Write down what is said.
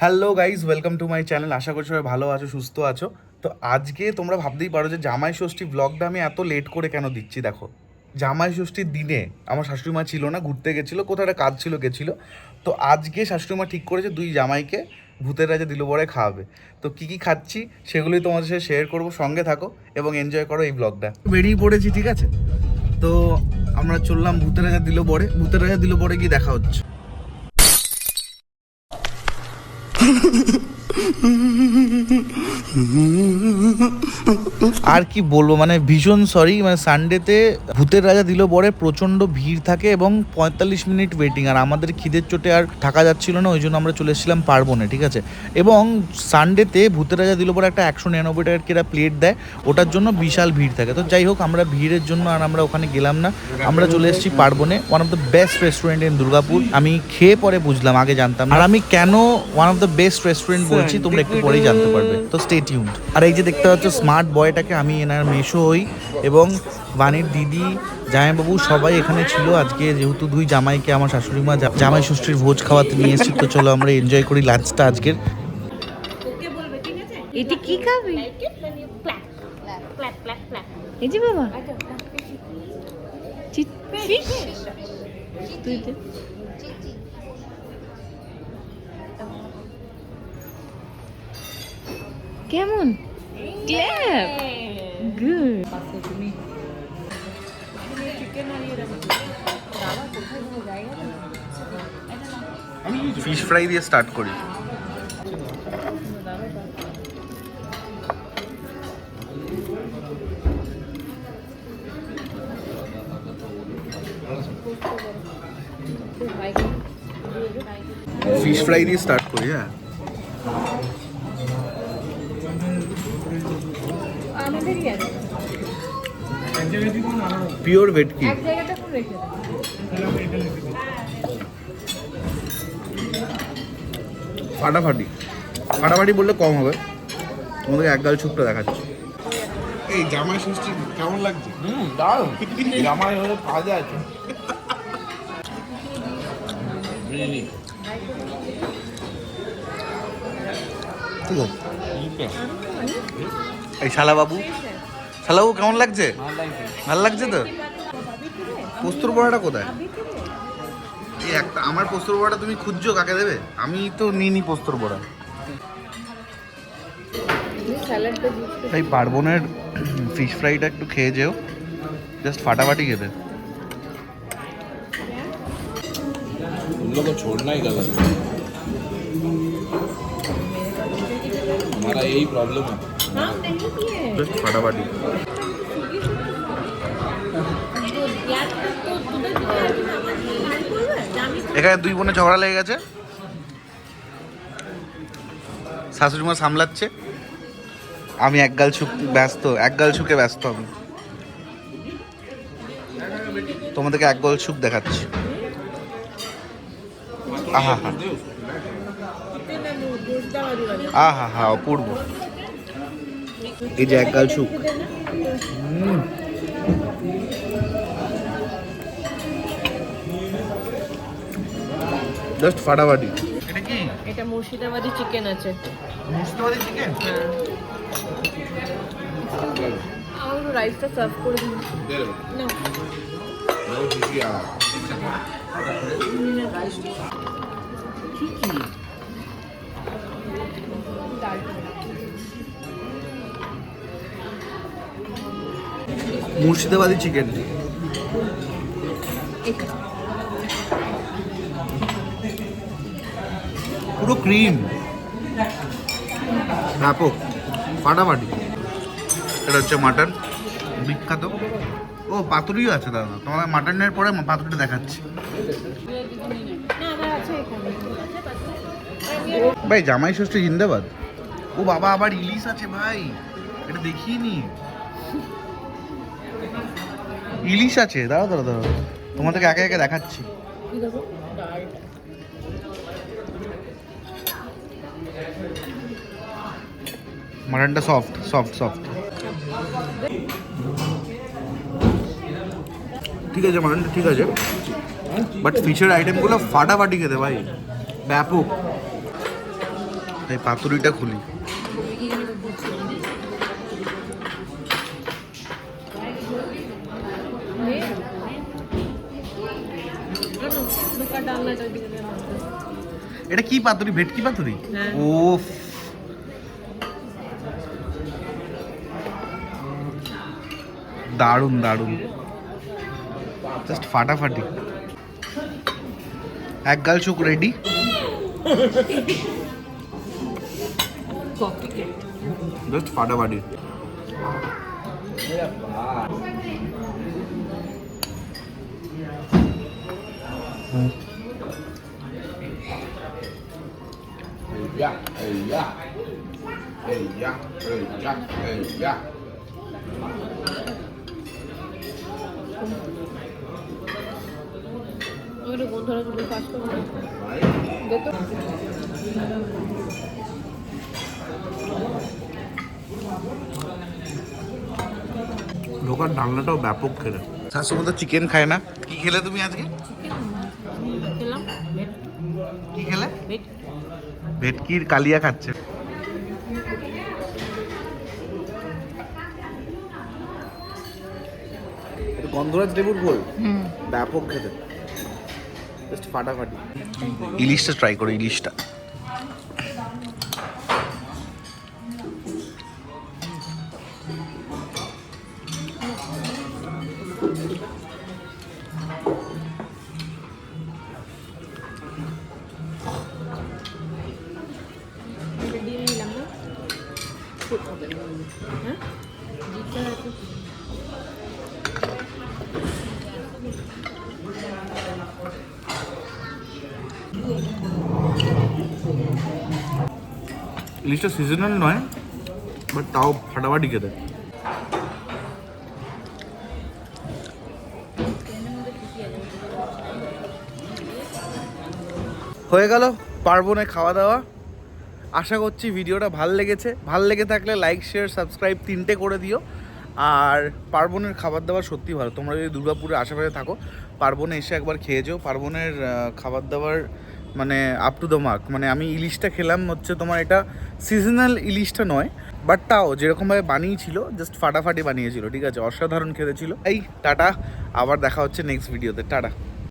Hello guys, welcome to my channel. আশা করছি সবাই ভালো আছো, সুস্থ আছো। তো আজকে তোমরা ভাবতেই পারো যে জামাই ষষ্ঠী ব্লগটা আমি এত লেট করে কেন দিচ্ছি। দেখো, জামাই ষষ্ঠীর দিনে আমার শাশুড়ি মা ছিল না, ঘুরতে গেছিলো, কোথাও একটা কাজ ছিল, গেছিলো। তো আজকে শাশুড়ি মা ঠিক করেছে দুই জামাইকে ভূতের রাজা দিল বরে খাওয়াবে। তো কী কী খাচ্ছি সেগুলোই তোমাদের সাথে শেয়ার করবো। সঙ্গে থাকো এবং এনজয় করো এই ব্লগটা। বেরিয়ে পড়েছি, ঠিক আছে? তো আমরা চললাম ভূতের রাজা দিল বরে। ভূতের রাজা দিল বরে গিয়ে দেখা হচ্ছে। আর কি বলবো, মানে ভীষণ সরি, মানে সানডেতে ভূতের রাজা দিল বরে প্রচন্ড ভিড় থাকে এবং 45 মিনিট ওয়েটিং। আর আমাদের খিদের চোটে আর থাকা যাচ্ছিল না, ওই জন্য আমরা চলে এসেছিলাম পার্বণে, ঠিক আছে? এবং সানডেতে ভূতের রাজা দিল বরে একটা 199 টাকার কেরা প্লেট দেয়, ওটার জন্য বিশাল ভিড় থাকে। তো যাই হোক, আমরা ভিড়ের জন্য আর আমরা ওখানে গেলাম না, আমরা চলে এসেছি পার্বণে, one of the best restaurant in Durgapur. আমি খেয়ে পরে বুঝলাম, আগে জানতাম না। আর আমি কেন one of the best restaurant বলছি তোমরা একটু পরেই জানতে পারবে, তো স্টে টিউনড। আর এই যে দেখতে পাচ্ছ স্মার্ট বয়টাকে, আমি এনার মেশো হই এবং বাণীর দিদি, জামাইবাবু সবাই এখানে ছিল আজকে। যেহেতু দুই জামাইকে আমার শাশুড়ি মা জামাই ষষ্ঠীর ভোজ খাওয়াতে নিয়ে এসেছি, তো চলো আমরা এনজয় করি লাঞ্চটা আজকের। এটি কি খাবি? এই যে বাবা তুই দে। কেমন? Clap good. ফিশ ফ্রাই দিয়ে স্টার্ট করি। ফিশ ফ্রাই দিয়ে স্টার্ট করি। হ্যাঁ, পিওর ভেটকি। ফাটাফাটি ফাটাফাটি বললে কম হবে, তোমাদের এক গাল ছুপটা দেখাচ্ছি। এই জামাই ষষ্ঠী কেমন লাগছে? দারুণ। জামাই হলে কাজে আছে। ঠিক আছে। এই শালাবাবু, শালাবাবু কেমন লাগছে? ভালো লাগছে তো? পোস্তর বড়াটা কোথায়? এই একটা আমার পোস্তর বড়াটা তুমি খুঁজছো, কাকে দেবে? আমি তো নিইনি পোস্তর বড়া। তাই পার্বণের ফিশ ফ্রাইটা একটু খেয়ে যেও, জাস্ট ফাটাফাটি খেতে। उन लोगों को छोड़ना ही गलत है। हमारा यही प्रॉब्लम है। জাস্ট ফাটাফাটি। এখানে দুই বোনে ঝগড়া লেগে গেছে, শাশুড়ি মা সামলাচ্ছে, আমি এক গাল ছুকে ব্যস্ত আমি। তোমাদেরকে এক গাল ছুক দেখাচ্ছি। আহা হা, আহা হা, অপূর্ব। এই যে এক গাল ছুক, জাস্ট ফাটাফাটি। এটা কি? এটা মুর্শিদাবাদি চিকেন আছে। মুর্শিদাবাদি চিকেন? আর রাইসটা সার্ভ করে দিন না। মুর্শিদাবাদি চিকেন পুরো ক্রিম, ব্যাপক, ফাটাফাটি। এটা হচ্ছে মাটন, বিখ্যাত। ও পাতুরিও আছে দাদা, তোমাকে মাটনের পরে পাতুরিটা দেখাচ্ছি। ভাই জামাই ষষ্ঠী জিন্দাবাদ। ও বাবা, আবার ইলিশ আছে ভাই, এটা দেখিনি। ইলিশ আছে, দাঁড়াও দাঁড়াও দাঁড়াও, তোমাদেরকে একে একে দেখাচ্ছি। মাটনটা সফট সফট সফট। ঠিক আছে, মাটনটা ঠিক আছে, বাট ফিশের আইটেমগুলো ফাটাফাটি খেতে ভাই। ব্যাপক। এই পাতুরিটা খুলি। এটা কি পাতুরি? ভেটকি পাতুরি? হ্যাঁ। ও দারুণ দারুণ, জাস্ট ফাটাফাটি। এক গাল চোখ রেডি। জাস্ট ফাটাফাটি। Ya, ya. Ya, ya, ya. ওটা বন্ধুরা তুমি কাজ করবে দেখো ঢোকার ডালনাটাও ব্যাপক খেলে। শাশুড়ি তো চিকেন খায় না। কি খেলে তুমি আজকে? খেলাম কি খেলে? ভেটকির কালিয়া খাচ্ছে। গন্ধরাজ লেবুর ঝোল ব্যাপক খেতে, জাস্ট ফাটাফাটি। ইলিশটা ট্রাই করো, ইলিশটা। দিয়ে নিলাম না হ্যাঁ জিতটা আছে ইলিশটা সিজনাল নয়, বাট তাও ফাটাফাটি খেতে। হয়ে গেল পার্বণে খাওয়া দাওয়া। আশা করছি ভিডিওটা ভাল লেগেছে। ভাল লেগে থাকলে লাইক শেয়ার সাবস্ক্রাইব 3টে করে দিও। আর পার্বণের খাবার দাবার সত্যি ভালো। তোমরা যদি দুর্গাপুরের আশেপাশে থাকো, পার্বণে এসে একবার খেয়ে যেও। পার্বণের খাবার দাবার মানে আপ টু দ্য মার্ক। মানে আমি ইলিশটা খেলাম, হচ্ছে তোমার এটা সিজনাল ইলিশটা নয়, বাট তাও যেরকমভাবে বানিয়েছিল জাস্ট ফাটাফাটি বানিয়েছিল, ঠিক আছে, অসাধারণ খেতে ছিল। এই টাটা, আবার দেখা হচ্ছে নেক্সট ভিডিওতে। টাটা।